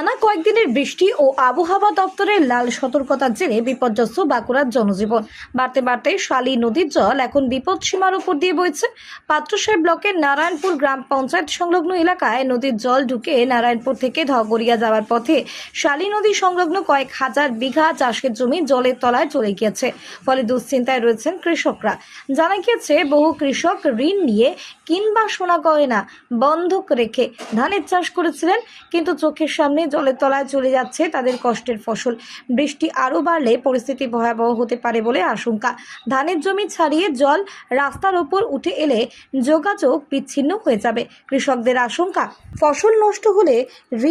টানা কয়েকদিনের বৃষ্টি ও আবহাওয়া দপ্তরের লাল সতর্কতার জেরে বিপর্যস্ত বাঁকুড়ার জনজীবন। বাড়তে বাড়তে শালী নদীর জল এখন বিপদসীমার উপর দিয়ে বইছে। পাত্রসাহেব ব্লকের নারায়ণপুর গ্রাম পঞ্চায়েত সংলগ্ন এলাকায় নদীর জল ঢুকে নারায়ণপুর থেকে ধগরিয়া যাওয়ার পথে শালী নদী সংলগ্ন কয়েক হাজার বিঘা চাষের জমি জলের তলায় চলে গিয়েছে। ফলে দুশ্চিন্তায় রয়েছেন কৃষকরা। জানা গিয়েছে, বহু কৃষক ঋণ নিয়ে কিংবা সোনা গয়না বন্ধক রেখে ধানের চাষ করেছিলেন, কিন্তু চোখের সামনে জলের তলায় চলে যাচ্ছে তাদের কষ্টের ফসল। বৃষ্টি আরও বাড়লে পরিস্থিতি ভয়াবহ হতে পারে বলে আশঙ্কা। ধানের জমি ছাড়িয়ে জল রাস্তার ওপর উঠে এলে যোগাযোগ বিচ্ছিন্ন হয়ে যাবে। কৃষকদের আশঙ্কা, ফসল নষ্ট হলে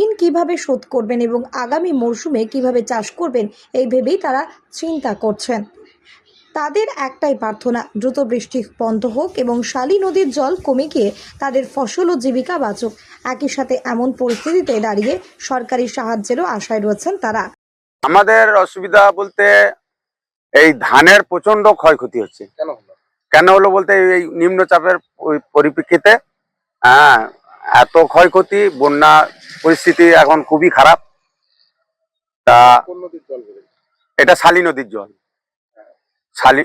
ঋণ কিভাবে শোধ করবেন এবং আগামী মরশুমে কিভাবে চাষ করবেন এই ভেবেই তারা চিন্তা করছেন। তাদের একটাই প্রার্থনা, দ্রুত বৃষ্টি বন্ধ হোক এবং শালী নদীর জল কমে গিয়ে তাদের ফসল ও জীবিকা বাঁচুক। একই সাথে এমন পরিস্থিতিতে দাঁড়িয়ে সরকারি সাহায্যেরও আশায় রয়েছেন তারা। আমাদের অসুবিধা বলতে এই ধানের প্রচন্ড ক্ষয়ক্ষতি হচ্ছে। কেন হলো বলতে এই নিম্নচাপের পরিপ্রেক্ষিতে এত ক্ষয়ক্ষতি, বন্যা পরিস্থিতি এখন খুবই খারাপ। তা এটা শালী নদীর জল। শালী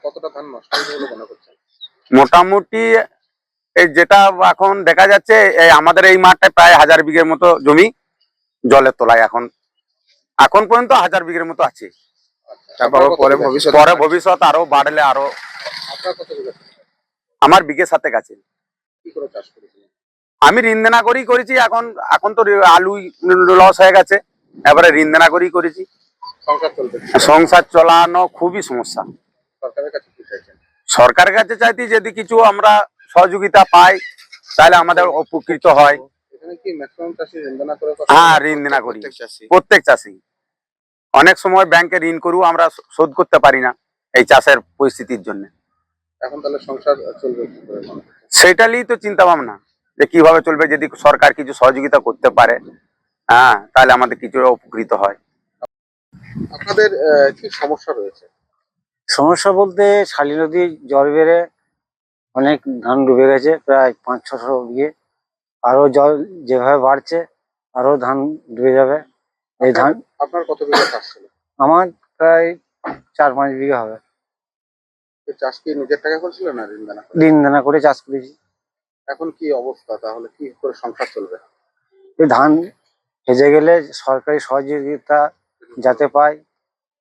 কতটা ধান নষ্ট হয়েছে মনে করছেন? মোটামুটি এই যেটা এখন দেখা যাচ্ছে, এই আমাদের এই মাঠটায় প্রায় 1000 বিঘের মতো জমি জলের তলায় এখন পর্যন্ত 1000 বিঘের মতো আছে। পরে ভবিষ্যৎ আরো বাড়লে আরো। আমার বিঘে 7 আছে। আমি ঋণ দেনা করেই করেছি। এখন তো আলু লস হয়ে গেছে, এবারে ঋণ দেনা করেই করেছি। সংসার চালানো খুবই সমস্যা। সরকারের কাছে চাইতে যদি কিছু আমরা সহযোগিতা পাই তাহলে আমাদের উপকৃত হয়। হ্যাঁ, ঋণ দেনা করি প্রত্যেক চাষি। অনেক সময় ব্যাংকে ঋণ করেও আমরা শোধ করতে পারি না এই চাষের পরিস্থিতির জন্য। এখন তাহলে সংসার চলবে কি করে? সেটা নিয়েই তো চিন্তা ভাবনা, যে কিভাবে চলবে। যদি সরকার কিছু সহযোগিতা করতে পারে তাহলে আমাদের কিছু উপকৃত হয়। আপনাদের কি সমস্যা রয়েছে? সমস্যা বলতে শালী নদীর জল বেড়ে অনেক ধান ডুবে গেছে, প্রায় 500-600 বিঘে। আরো জল যেভাবে বাড়ছে আরো ধান ডুবে যাবে। এই ধান আপনার কত বিঘা চাষ ছিল? আমার প্রায় 4-5 বিঘা হবে। চাষ কি নিজের টাকা করেছিল না ঋণ দেনা করে? ঋণ দেনা করে চাষ করেছি। এখন কি অবস্থা, তাহলে কি করে সংসার চলবে? এই ধান ভেজে গেলে সরকারি সহযোগিতা যাতে পায়,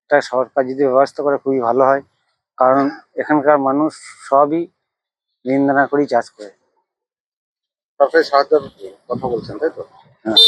এটা সরকার যদি ব্যবস্থা করে খুবই ভালো হয়। কারণ এখানকার মানুষ সবই ঋণ দেনা করেই চাষ করে। সরকারি সাহায্যের কথা বলছেন, তাই তো? হ্যাঁ।